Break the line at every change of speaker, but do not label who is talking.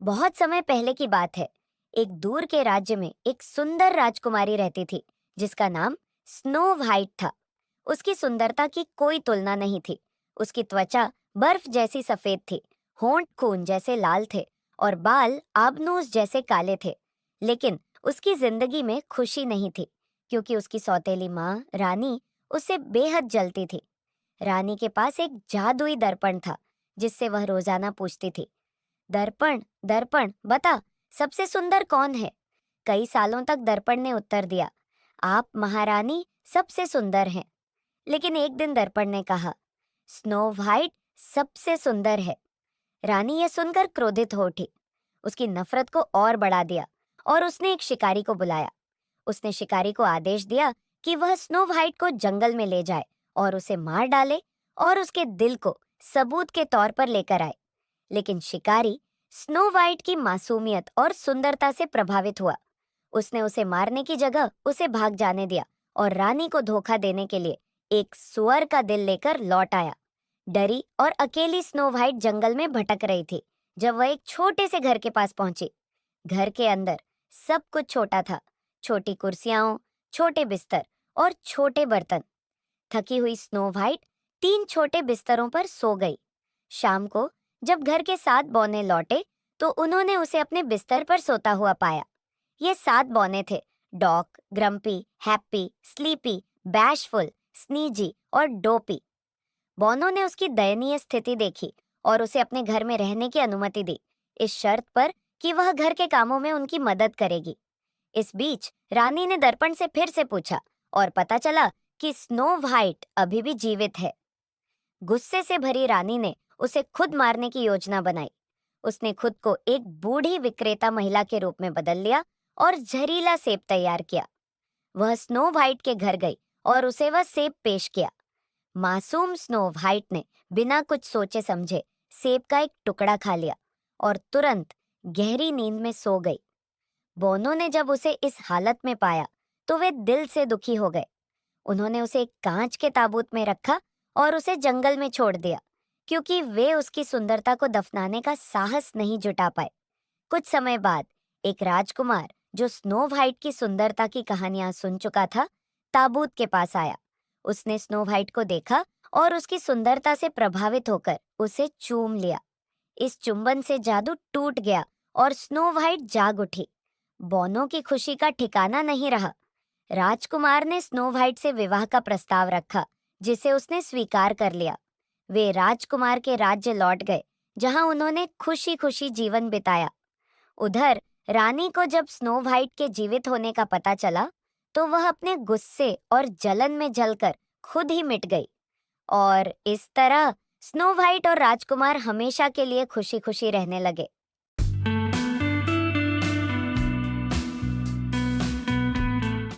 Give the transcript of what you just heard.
बहुत समय पहले की बात है। एक दूर के राज्य में एक सुंदर राजकुमारी रहती थी जिसका नाम स्नो वाइट था। उसकी सुंदरता की कोई तुलना नहीं थी। उसकी त्वचा बर्फ जैसी सफेद थी, होंठ खून जैसे लाल थे और बाल आबनूस जैसे काले थे। लेकिन उसकी जिंदगी में खुशी नहीं थी, क्योंकि उसकी सौतेली माँ रानी उससे बेहद जलती थी। रानी के पास एक जादुई दर्पण था जिससे वह रोजाना पूछती थी, दर्पण दर्पण बता, सबसे सुंदर कौन है? कई सालों तक दर्पण ने उत्तर दिया, आप महारानी सबसे सुंदर हैं। लेकिन एक दिन दर्पण ने कहा, स्नो वाइट सबसे सुंदर है। रानी यह सुनकर क्रोधित हो उठी। उसकी नफरत को और बढ़ा दिया और उसने एक शिकारी को बुलाया। उसने शिकारी को आदेश दिया कि वह स्नो वाइट को जंगल में ले जाए और उसे मार डाले और उसके दिल को सबूत के तौर पर लेकर आए। लेकिन शिकारी स्नो वाइट की मासूमियत और सुंदरता से प्रभावित हुआ। उसने उसे मारने की जगह उसे भाग जाने दिया और रानी को धोखा देने के लिए एक सुअर का दिल लेकर लौट आया। डरी और अकेली स्नो वाइट जंगल में भटक रही थी जब वह एक छोटे से घर के पास पहुंची। घर के अंदर सब कुछ छोटा था, छोटी कुर्सियां, छोटे बिस्तर और छोटे बर्तन। थकी हुई स्नो वाइट तीन छोटे बिस्तरों पर सो गई। शाम को जब घर के 7 बौने लौटे तो उन्होंने उसे अपने बिस्तर पर सोता हुआ पाया। ये 7 बौने थे, Doc, Grumpy, Happy, Sleepy, Bashful, Sneezy और डोपी। बौनों ने उसकी दयनीय स्थिति देखी और उसे अपने घर में रहने की अनुमति दी, इस शर्त पर कि वह घर के कामों में उनकी मदद करेगी। इस बीच रानी ने दर्पण से फिर से पूछा और पता चला कि स्नो वाइट अभी भी जीवित है। गुस्से से भरी रानी ने उसे खुद मारने की योजना बनाई। उसने खुद को एक बूढ़ी विक्रेता महिला के रूप में बदल लिया और जहरीला सेब तैयार किया। वह स्नो वाइट के घर गई और उसे वह सेब पेश किया। मासूम स्नो वाइट ने बिना कुछ सोचे समझे सेब का एक टुकड़ा खा लिया और तुरंत गहरी नींद में सो गई। बोनो ने जब उसे इस हालत में पाया तो वे दिल से दुखी हो गए। उन्होंने उसे एक कांच के ताबूत में रखा और उसे जंगल में छोड़ दिया, क्योंकि वे उसकी सुंदरता को दफनाने का साहस नहीं जुटा पाए। कुछ समय बाद एक राजकुमार जो स्नो वाइट की सुंदरता की कहानियां सुन चुका था, ताबूत के पास आया। उसने स्नो वाइट को देखा और उसकी सुंदरता से प्रभावित होकर उसे चूम लिया। इस चुंबन से जादू टूट गया और स्नो वाइट जाग उठी। बोनो की खुशी का ठिकाना नहीं रहा। राजकुमार ने स्नो वाइट से विवाह का प्रस्ताव रखा, जिसे उसने स्वीकार कर लिया। वे राजकुमार के राज्य लौट गए, जहां उन्होंने खुशी खुशी जीवन बिताया। उधर रानी को जब स्नो वाइट के जीवित होने का पता चला तो वह अपने गुस्से और जलन में जलकर खुद ही मिट गई। और इस तरह स्नो वाइट और राजकुमार हमेशा के लिए खुशी खुशी रहने लगे।